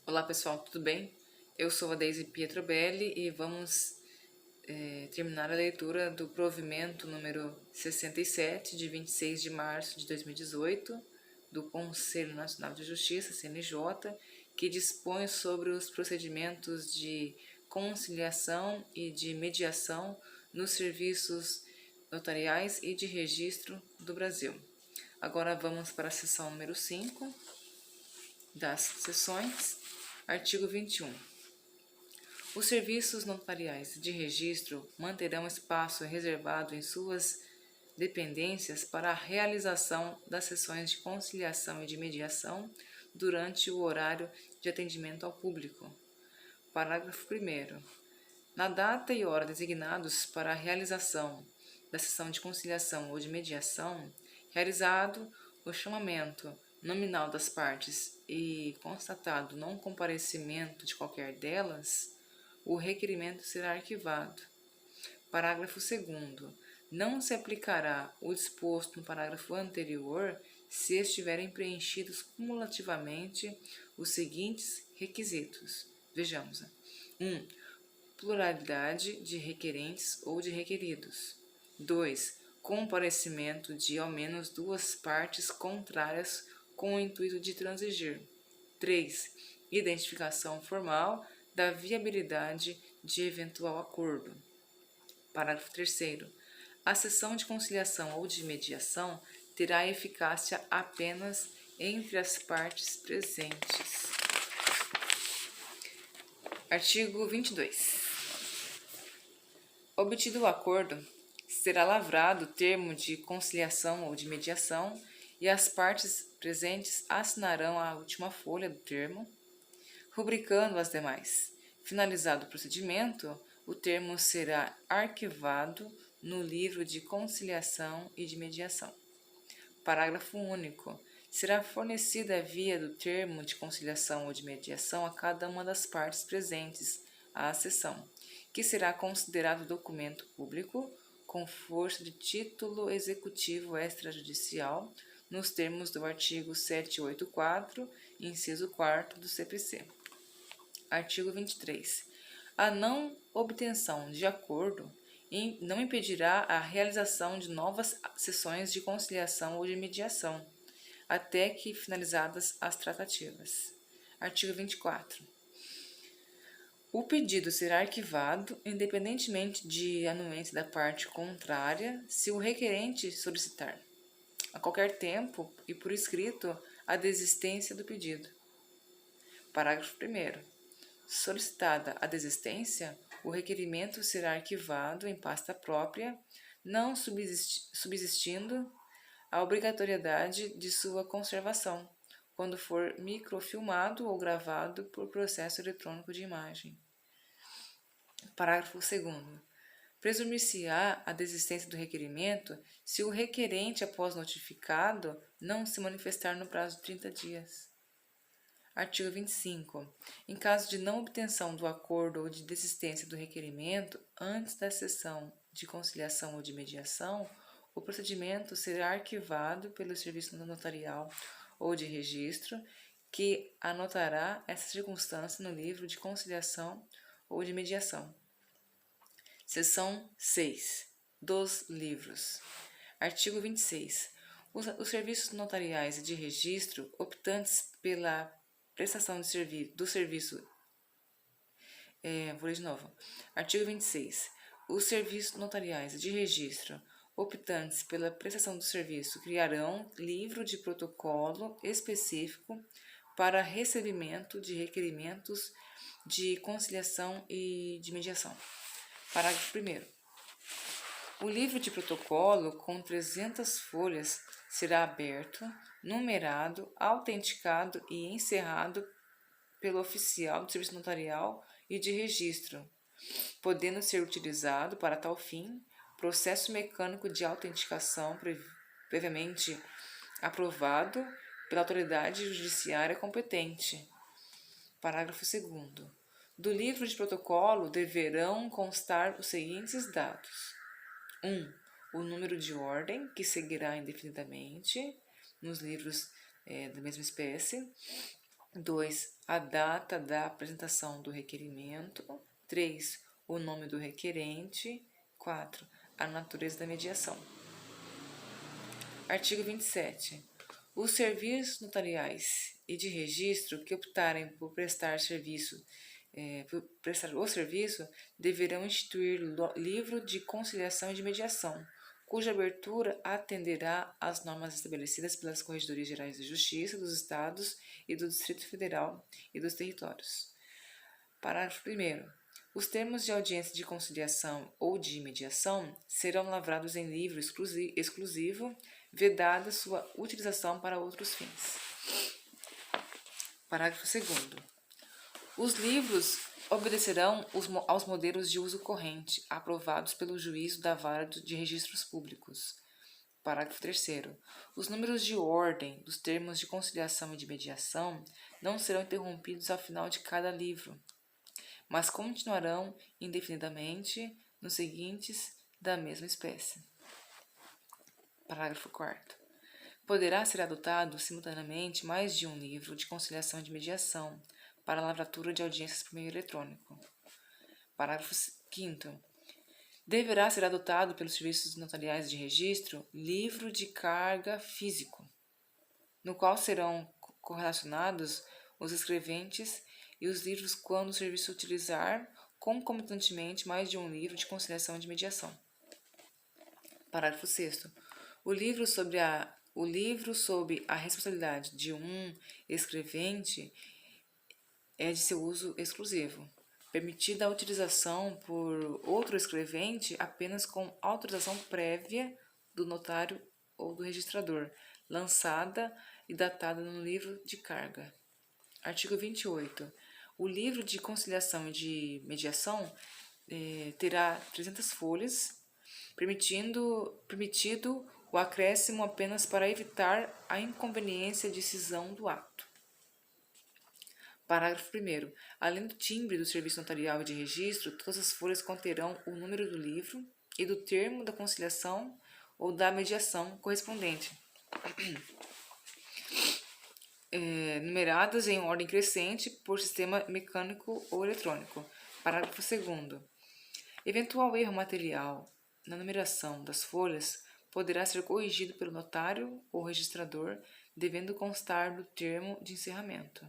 Olá pessoal, tudo bem? Eu sou a Deise Pietrobelli e vamos terminar a leitura do provimento número 67, de 26 de março de 2018, do Conselho Nacional de Justiça, CNJ, que dispõe sobre os procedimentos de conciliação e de mediação nos serviços notariais e de registro do Brasil. Agora vamos para a seção número 5 das sessões. Artigo 21. Os serviços notariais de registro manterão espaço reservado em suas dependências para a realização das sessões de conciliação e de mediação durante o horário de atendimento ao público. Parágrafo 1º. Na data e hora designados para a realização da sessão de conciliação ou de mediação, realizado o chamamento nominal das partes e constatado não comparecimento de qualquer delas, o requerimento será arquivado. Parágrafo 2º. Não se aplicará o disposto no parágrafo anterior se estiverem preenchidos cumulativamente os seguintes requisitos. Vejamos. 1. Pluralidade de requerentes ou de requeridos. 2. Comparecimento de ao menos duas partes contrárias com o intuito de transigir. 3. Identificação formal da viabilidade de eventual acordo. Parágrafo 3º. A sessão de conciliação ou de mediação terá eficácia apenas entre as partes presentes. Artigo 22. Obtido o acordo, será lavrado o termo de conciliação ou de mediação e as partes presentes assinarão a última folha do termo, rubricando as demais. Finalizado o procedimento, o termo será arquivado no livro de conciliação e de mediação. Parágrafo único. Será fornecida a via do termo de conciliação ou de mediação a cada uma das partes presentes à sessão, que será considerado documento público com força de título executivo extrajudicial, nos termos do artigo 784, inciso 4º do CPC. Artigo 23. A não obtenção de acordo não impedirá a realização de novas sessões de conciliação ou de mediação, até que finalizadas as tratativas. Artigo 24. O pedido será arquivado, independentemente de anuência da parte contrária, se o requerente solicitar, a qualquer tempo e por escrito, a desistência do pedido. Parágrafo 1º. Solicitada a desistência, o requerimento será arquivado em pasta própria, não subsistindo a obrigatoriedade de sua conservação, quando for microfilmado ou gravado por processo eletrônico de imagem. Parágrafo 2º. Presumir-se-á a desistência do requerimento se o requerente, após notificado, não se manifestar no prazo de 30 dias. Artigo 25. Em caso de não obtenção do acordo ou de desistência do requerimento antes da sessão de conciliação ou de mediação, o procedimento será arquivado pelo serviço notarial ou de registro, que anotará essa circunstância no livro de conciliação ou de mediação. Seção 6. Dos livros. Artigo 26. Os serviços notariais e de registro optantes pela prestação do serviço. Vou ler de novo. Artigo 26. Os serviços notariais e de registro optantes pela prestação do serviço criarão livro de protocolo específico para recebimento de requerimentos de conciliação e de mediação. Parágrafo 1º. O livro de protocolo, com 300 folhas, será aberto, numerado, autenticado e encerrado pelo oficial do serviço notarial e de registro, podendo ser utilizado para tal fim processo mecânico de autenticação previamente aprovado pela autoridade judiciária competente. Parágrafo 2º. Do livro de protocolo deverão constar os seguintes dados: 1. O número de ordem, que seguirá indefinidamente nos livros da mesma espécie. 2. A data da apresentação do requerimento. 3. O nome do requerente. 4. A natureza da mediação. Artigo 27. Os serviços notariais e de registro que optarem por prestar o serviço deverão instituir livro de conciliação e de mediação, cuja abertura atenderá às normas estabelecidas pelas Corregedorias Gerais de Justiça dos Estados e do Distrito Federal e dos Territórios. Parágrafo 1º. Os termos de audiência de conciliação ou de mediação serão lavrados em livro exclusivo, vedada sua utilização para outros fins. Parágrafo 2º. Os livros obedecerão aos modelos de uso corrente, aprovados pelo juízo da Vara de Registros Públicos. Parágrafo 3º. Os números de ordem dos termos de conciliação e de mediação não serão interrompidos ao final de cada livro, mas continuarão indefinidamente nos seguintes da mesma espécie. Parágrafo 4º. Poderá ser adotado simultaneamente mais de um livro de conciliação e de mediação para a lavratura de audiências por meio eletrônico. Parágrafo 5º. Deverá ser adotado pelos serviços notariais de registro livro de carga físico, no qual serão correlacionados os escreventes e os livros quando o serviço utilizar concomitantemente mais de um livro de conciliação e de mediação. Parágrafo 6º. O livro sob a responsabilidade de um escrevente é de seu uso exclusivo, permitida a utilização por outro escrevente apenas com autorização prévia do notário ou do registrador, lançada e datada no livro de carga. Artigo 28. O livro de conciliação e de mediação terá 300 folhas, permitido o acréscimo apenas para evitar a inconveniência de cisão do ato. Parágrafo 1º. Além do timbre do serviço notarial e de registro, todas as folhas conterão o número do livro e do termo da conciliação ou da mediação correspondente, numeradas em ordem crescente por sistema mecânico ou eletrônico. Parágrafo 2º. Eventual erro material na numeração das folhas poderá ser corrigido pelo notário ou registrador, devendo constar do termo de encerramento.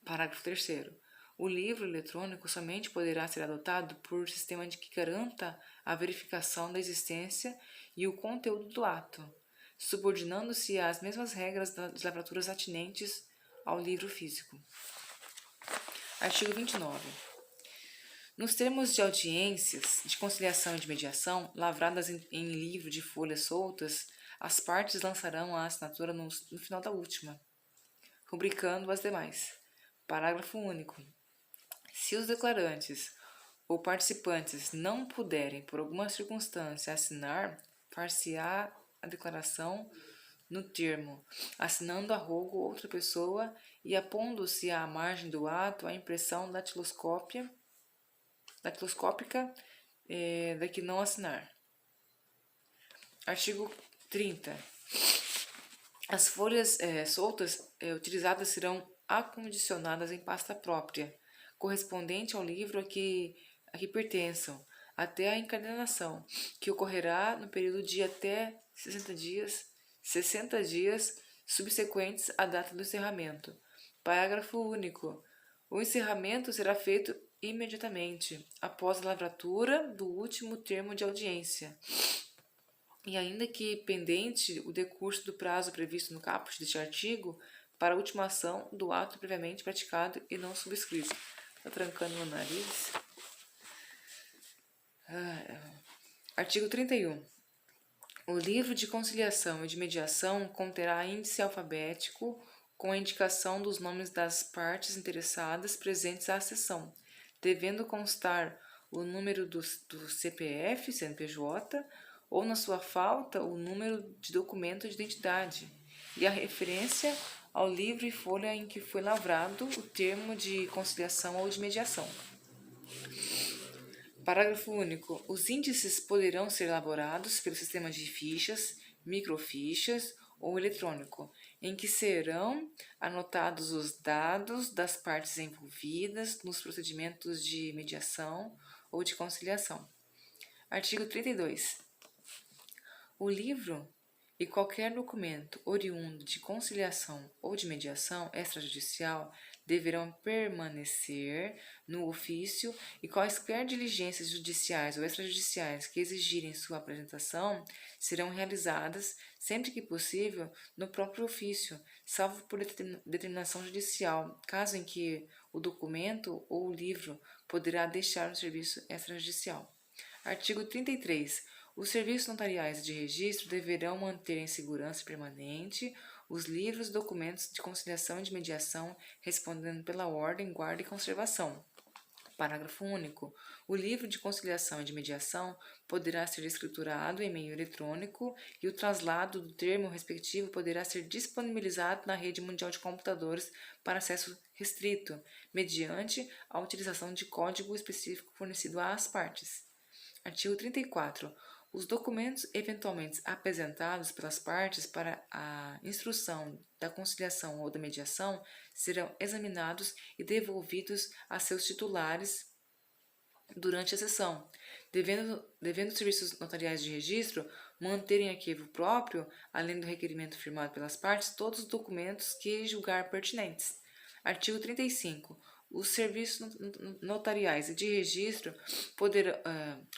Parágrafo 3º. O livro eletrônico somente poderá ser adotado por sistema que garanta a verificação da existência e o conteúdo do ato, subordinando-se às mesmas regras das lavraturas atinentes ao livro físico. Artigo 29. Nos termos de audiências de conciliação e de mediação, lavradas em livro de folhas soltas, as partes lançarão a assinatura no final da última, rubricando as demais. Parágrafo único. Se os declarantes ou participantes não puderem, por alguma circunstância, assinar, far-se-á a declaração no termo, assinando a rogo outra pessoa e apondo-se à margem do ato a impressão datiloscópica da que não assinar. Artigo 30. As folhas soltas utilizadas serão acondicionadas em pasta própria, correspondente ao livro a que pertençam, até a encadernação, que ocorrerá no período de até 60 dias subsequentes à data do encerramento. Parágrafo único. O encerramento será feito imediatamente após a lavratura do último termo de audiência, e ainda que pendente o decurso do prazo previsto no caput deste artigo para a ultimação do ato previamente praticado e não subscrito. Tá trancando no nariz. Artigo 31. O livro de conciliação e de mediação conterá índice alfabético com a indicação dos nomes das partes interessadas presentes à sessão, devendo constar o número do CPF, CNPJ, ou, na sua falta, o número de documento de identidade e a referência ao livro e folha em que foi lavrado o termo de conciliação ou de mediação. Parágrafo único. Os índices poderão ser elaborados pelo sistema de fichas, microfichas ou eletrônico, em que serão anotados os dados das partes envolvidas nos procedimentos de mediação ou de conciliação. Artigo 32. O livro e qualquer documento oriundo de conciliação ou de mediação extrajudicial deverão permanecer no ofício e quaisquer diligências judiciais ou extrajudiciais que exigirem sua apresentação serão realizadas, sempre que possível, no próprio ofício, salvo por determinação judicial, caso em que o documento ou o livro poderá deixar o serviço extrajudicial. Artigo 33. Os serviços notariais de registro deverão manter em segurança permanente os livros e documentos de conciliação e de mediação, respondendo pela ordem, guarda e conservação. Parágrafo único. O livro de conciliação e de mediação poderá ser escriturado em meio eletrônico e o traslado do termo respectivo poderá ser disponibilizado na rede mundial de computadores para acesso restrito, mediante a utilização de código específico fornecido às partes. Artigo 34. Os documentos eventualmente apresentados pelas partes para a instrução da conciliação ou da mediação serão examinados e devolvidos a seus titulares durante a sessão, devendo os serviços notariais de registro manter em arquivo próprio, além do requerimento firmado pelas partes, todos os documentos que julgar pertinentes. Artigo 35. Os serviços notariais e de registro poderão...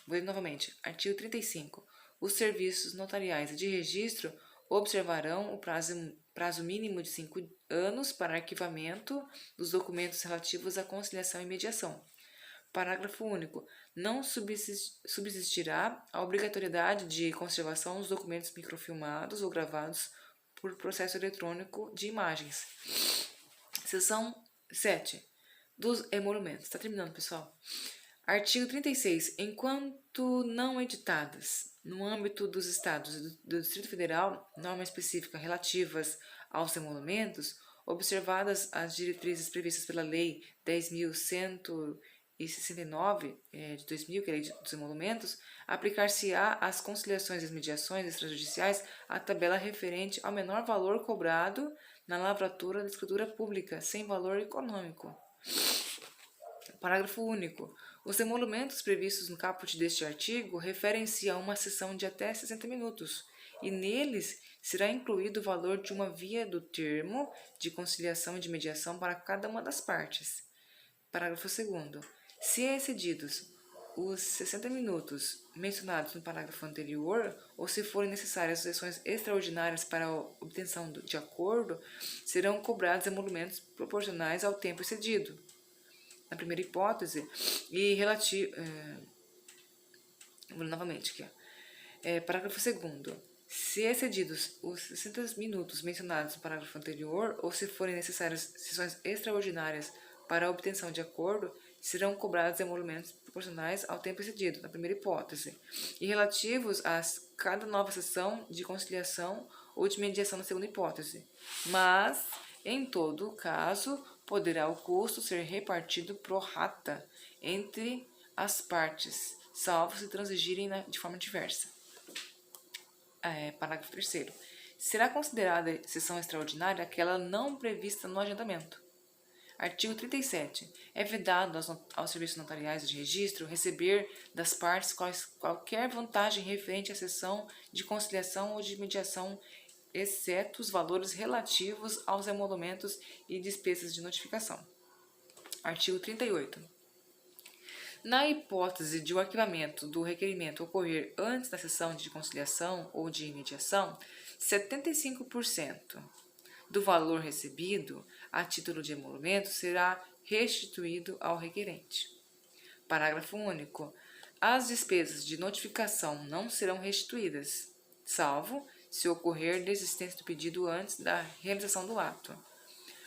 vou ler novamente. Artigo 35. Os serviços notariais e de registro observarão o prazo mínimo de 5 anos para arquivamento dos documentos relativos à conciliação e mediação. Parágrafo único. Não subsistirá a obrigatoriedade de conservação dos documentos microfilmados ou gravados por processo eletrônico de imagens. Seção 7. Dos emolumentos. Está terminando, pessoal. Artigo 36. Enquanto não editadas, no âmbito dos Estados e do Distrito Federal, normas específicas relativas aos emolumentos, observadas as diretrizes previstas pela Lei 10.169 de 2000, que é a Lei dos Emolumentos, aplicar-se-á às conciliações e às mediações extrajudiciais a tabela referente ao menor valor cobrado na lavratura da escritura pública, sem valor econômico. Parágrafo único. Os emolumentos previstos no caput deste artigo referem-se a uma sessão de até 60 minutos, e neles será incluído o valor de uma via do termo de conciliação e de mediação para cada uma das partes. Parágrafo 2º. Se excedidos os 60 minutos mencionados no parágrafo anterior, ou se forem necessárias sessões extraordinárias para a obtenção de acordo, serão cobrados emolumentos proporcionais ao tempo excedido. Na primeira hipótese, e relativo... vou novamente aqui. Parágrafo 2º. Se excedidos os 60 minutos mencionados no parágrafo anterior, ou se forem necessárias sessões extraordinárias para a obtenção de acordo, serão cobrados emolumentos proporcionais ao tempo excedido, na primeira hipótese, e relativos a cada nova sessão de conciliação ou de mediação na segunda hipótese. Mas, em todo caso, poderá o custo ser repartido pro rata entre as partes, salvo se transigirem de forma diversa. Parágrafo 3º. Será considerada sessão extraordinária aquela não prevista no agendamento. Artigo 37. É vedado aos serviços notariais de registro receber das partes qualquer vantagem referente à sessão de conciliação ou de mediação, exceto os valores relativos aos emolumentos e despesas de notificação. Artigo 38. Na hipótese de o arquivamento do requerimento ocorrer antes da sessão de conciliação ou de mediação, 75% do valor recebido a título de emolumento será restituído ao requerente. Parágrafo único. As despesas de notificação não serão restituídas, salvo se ocorrer desistência do pedido antes da realização do ato.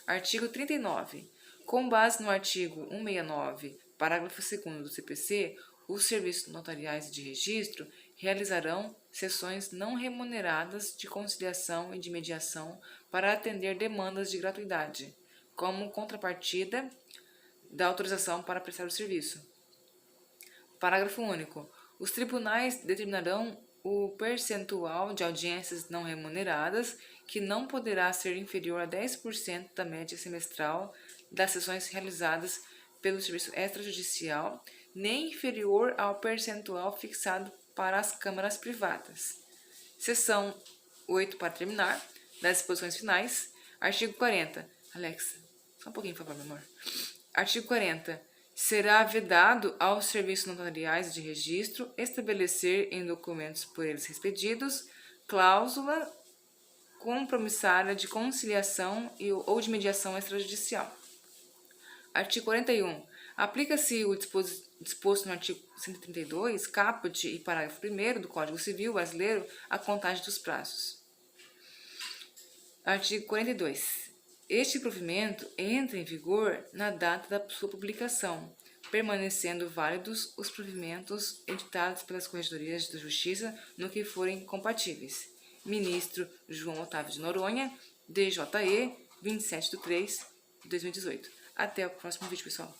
Artigo 39. Com base no artigo 169, parágrafo 2º do CPC, os serviços notariais de registro realizarão sessões não remuneradas de conciliação e de mediação para atender demandas de gratuidade, como contrapartida da autorização para prestar o serviço. Parágrafo único. Os tribunais determinarão o percentual de audiências não remuneradas, que não poderá ser inferior a 10% da média semestral das sessões realizadas pelo serviço extrajudicial, nem inferior ao percentual fixado para as câmaras privadas. Seção 8, para terminar, das disposições finais. Artigo 40. Alexa, só um pouquinho, por favor, meu amor. Artigo 40. Será vedado aos serviços notariais de registro estabelecer em documentos por eles expedidos cláusula compromissária de conciliação ou de mediação extrajudicial. Artigo 41. Aplica-se o disposto no artigo 132, caput e parágrafo 1º do Código Civil Brasileiro à contagem dos prazos. Artigo 42. Este provimento entra em vigor na data da sua publicação, permanecendo válidos os provimentos editados pelas Corregedorias de Justiça no que forem compatíveis. Ministro João Otávio de Noronha, DJE, 27/3/2018. Até o próximo vídeo, pessoal.